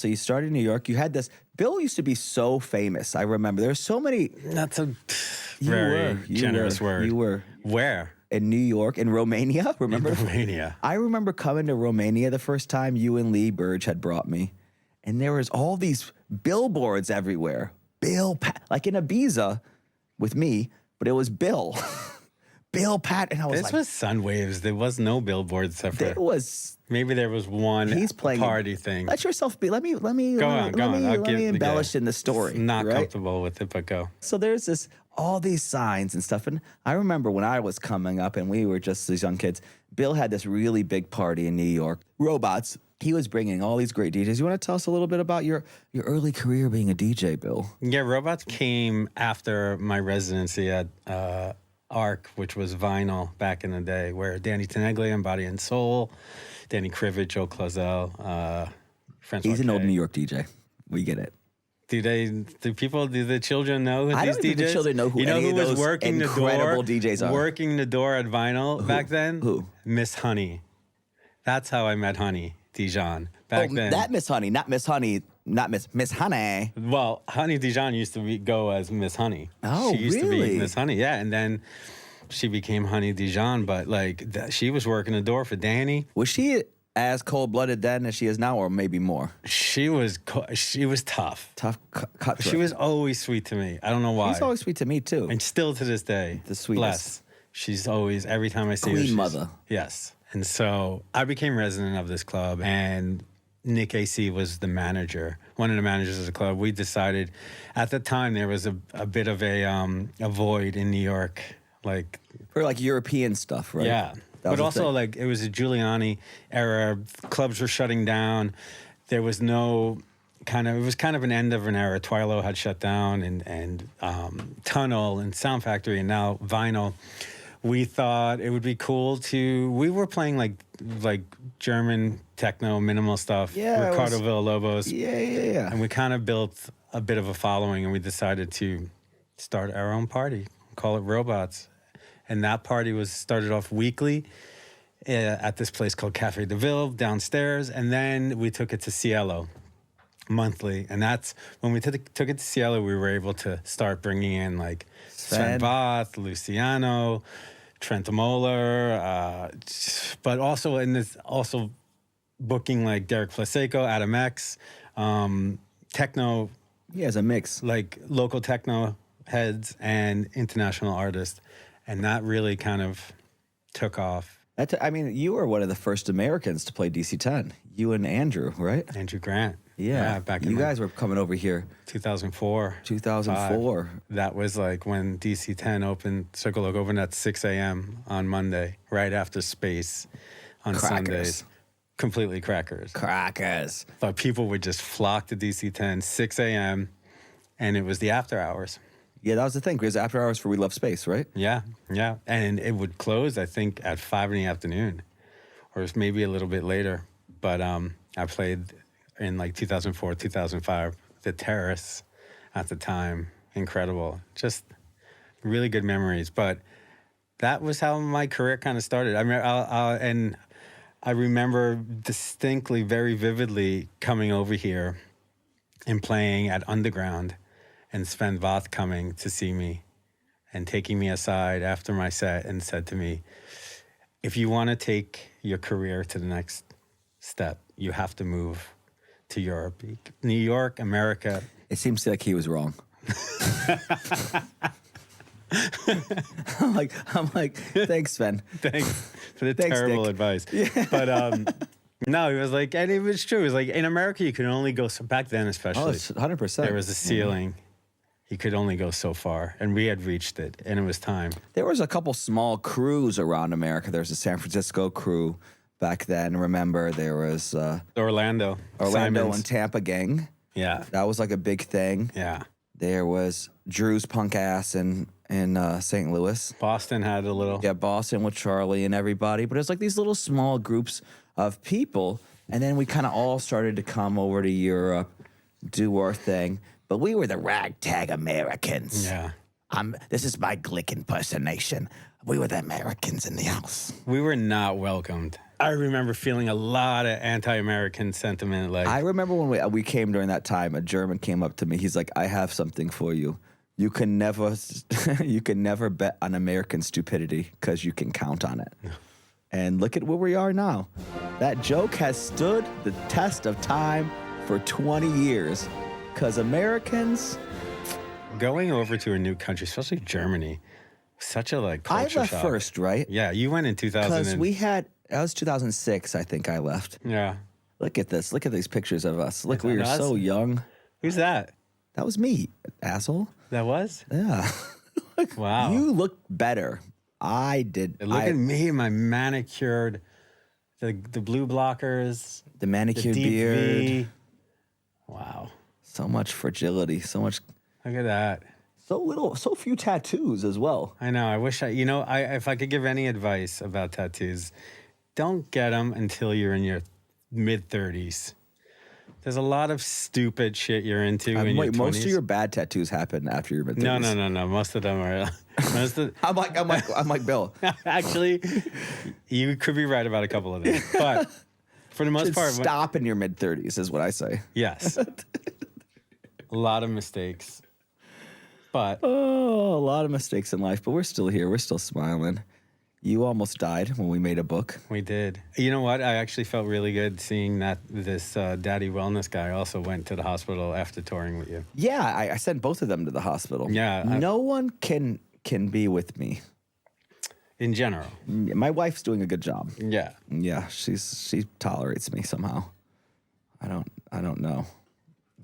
So you started in New York. You had this. Bill used to be so famous. I remember there were so many. That's a very generous word. You were where? In New York, in Romania. Remember? In Romania. I remember coming to Romania the first time you and Lee Burge had brought me, and there was all these billboards everywhere. Like in Ibiza, with me, but it was Bill. Bill Pat, and I was this like, was Sunwaves. There was no billboards except for. It was. Maybe there was one He's playing party thing. Let yourself be. Let me Go on. let me embellish in the story. Not right? comfortable with it, but go. So there's all these signs and stuff. And I remember when I was coming up and we were just these young kids, Bill had this really big party in New York. Robots. He was bringing all these great DJs. You want to tell us a little bit about your early career being a DJ, Bill? Yeah, Robots came after my residency at ARC, which was vinyl back in the day, where Danny Teneglia and Body and Soul, Danny Krivit, Joe Clazel, Francois He's an K. old New York DJ. We get it. Do the children know who I these don't DJs? think the children know who any who of was those working the door? incredible DJs are. Working the door at vinyl back then? Who? Miss Honey. That's how I met Honey Dijon back then. That Miss Honey, not Miss Honey, not Miss Honey. Well, Honey Dijon used to go as Miss Honey. Oh, she used to really? be Miss Honey, yeah, and then she became Honey Dijon. But like she was working the door for Danny. Was she as cold-blooded then as she is now, or maybe more? She was tough. Tough, cutthroat. She was always sweet to me. I don't know why. She's always sweet to me too. And still to this day, The sweetest. Bless. She's always, every time I see her, Queen she's, mother. Yes. And so I became resident of this club, and Nick AC was the manager, one of the managers of the club. We decided, at the time, there was a bit of a void in New York, like For like European stuff, right? yeah. That was But the also, thing. like, it was a Giuliani-era. Clubs were shutting down. There was no it was kind of an end of an era. Twilo had shut down, and Tunnel and Sound Factory, and now Vinyl. We thought it would be cool we were playing like German techno, minimal stuff. Yeah, Ricardo Villalobos. Yeah. And we kind of built a bit of a following, and we decided to start our own party, call it Robots. And that party started off weekly at this place called Café de Ville downstairs. And then we took it to Cielo monthly. And that's when we took it to Cielo, we were able to start bringing in like Sven Väth, Luciano, Trentemøller, but also booking like Derek Plaseco, Adam X, techno. Yeah, as a mix. Like local techno heads and international artists. And that really kind of took off. You were one of the first Americans to play DC-10. You and Andrew, right? Andrew Grant. Yeah. Back in you guys were coming over here. 2004. 2004. That was like when DC-10 opened, Circle Oak opened at 6 a.m. on Monday, right after Space on Sundays. Completely crackers. But people would just flock to DC-10, 6 a.m., and it was the after hours. Yeah, that was the thing, because after hours for We Love Space, right? Yeah. And it would close, I think, at 5 in the afternoon, or maybe a little bit later. But I played in like 2004, 2005, The Terrace at the time. Incredible. Just really good memories. But that was how my career kind of started. And I remember distinctly, very vividly coming over here and playing at Underground, and Sven Väth coming to see me and taking me aside after my set and said to me, if you want to take your career to the next step, you have to move to Europe. New York, America. It seems like he was wrong. I'm like, thanks, Sven. Thanks for the terrible Nick. advice. Yeah. But no, he was like, and it was true. It was like, in America, you could only go, back then especially. Oh, it's 100%. There was a ceiling. You could only go so far, and we had reached it, and it was time. There was a couple small crews around America. There was a San Francisco crew back then. Remember, there was Orlando Orlando Simons. and Tampa gang. Yeah. That was like a big thing. Yeah. There was Drew's punk ass in St. Louis. Boston had a little. Yeah, Boston with Charlie and everybody. But it was like these little small groups of people. And then we kind of all started to come over to Europe, do our thing. But we were the ragtag Americans. Yeah. This is my Glick impersonation. We were the Americans in the house. We were not welcomed I remember feeling a lot of anti-American sentiment. Like, I remember when we came during that time, a German came up to me. He's like, I have something for you. You can never bet on American stupidity because you can count on it. And look at where we are now. That joke has stood the test of time for 20 years because Americans... going over to a new country, especially Germany, such a like culture I left shock. first, right? Yeah, you went in 2000. Because that was 2006, I think I left. Yeah. Look at this. Look at these pictures of us. Look, we were Us? so young. Who's that? That was me, asshole. That was? Yeah. Wow. You look better. I did. Look at me, my manicured, the blue blockers, The the manicured deep beard. V. Wow. So much fragility. So much. Look at that. So few tattoos as well. I know. I wish if I could give any advice about tattoos, don't get them until you're in your mid-30s. There's a lot of stupid shit you're into in your 20s. Most of your bad tattoos happen after your mid-30s. No. Most of them are. I'm like Bill. Actually, you could be right about a couple of them, but for the most part, Stop in your mid-30s is what I say. yes, a lot of mistakes, but Oh, a lot of mistakes in life, but we're still here. We're still smiling. You almost died when we made a book. we did. You know what? I actually felt really good seeing that this daddy wellness guy also went to the hospital after touring with you. Yeah, I sent both of them to the hospital. Yeah, no one can be with me. In general, My wife's doing a good job. yeah. Yeah, she tolerates me somehow. I don't know.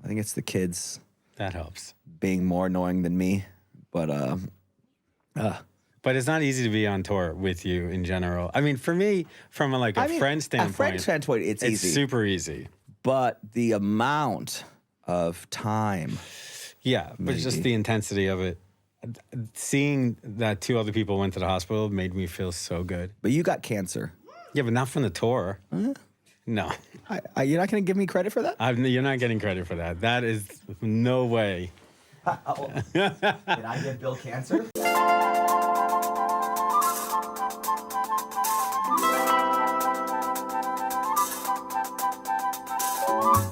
I think it's the kids That helps. being more annoying than me, but But it's not easy to be on tour with you in general. I mean, for me, from a friend standpoint, a friend standpoint, it's easy. super easy. But the amount of time, Yeah, but just the intensity of it. Seeing that two other people went to the hospital made me feel so good. but you got cancer. Yeah, but not from the tour. No, You're not going to give me credit for that? you're not getting credit for that. That is no way. Did I give Bill cancer?